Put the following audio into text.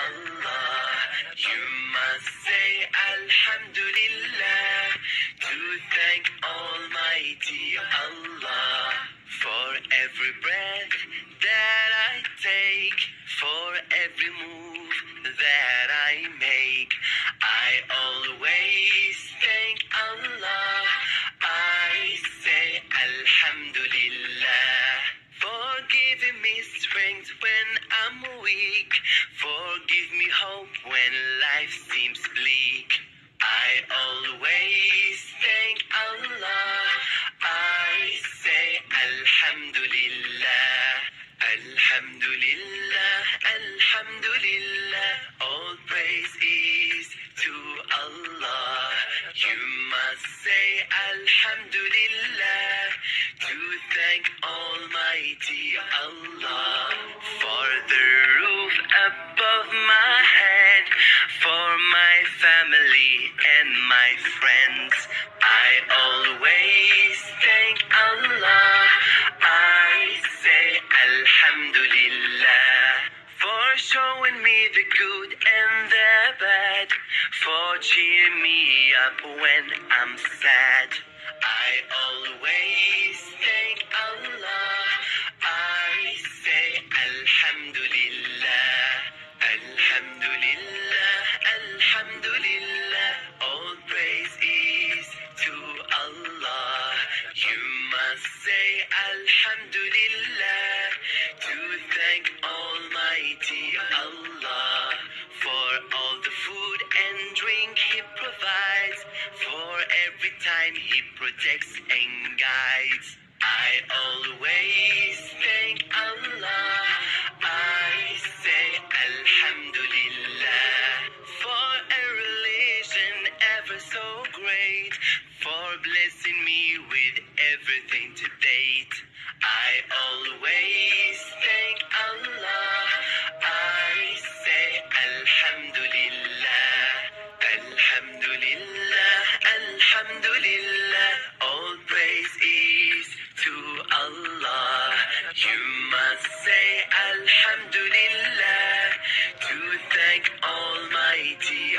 Allah. You must say Alhamdulillah to thank Almighty Allah for every breath that I take, for every move that I make. I always thank Allah. I say Alhamdulillah for giving me strength when I'm weak, for give me hope when life seems bleak. I always thank Allah. I say Alhamdulillah. Alhamdulillah, Alhamdulillah, all praise is to Allah. You must say Alhamdulillah to thank Almighty Allah for the roof above my head, for my family and my friends. I always thank Allah. I say Alhamdulillah for showing me the good and the bad, for cheering me up when I'm sad. I always thank Allah. I say Alhamdulillah. Alhamdulillah, Alhamdulillah, all praise is to Allah. You must say Alhamdulillah to thank Almighty Allah for all the food and drink He provides, for every time He protects and guides. I always thank Allah. I say Alhamdulillah for a relation ever so great, for blessing me with everything to date. I always thank Allah. I say Alhamdulillah. Alhamdulillah, Alhamdulillah, all praise is to Allah. You must say Alhamdulillah to thank Almighty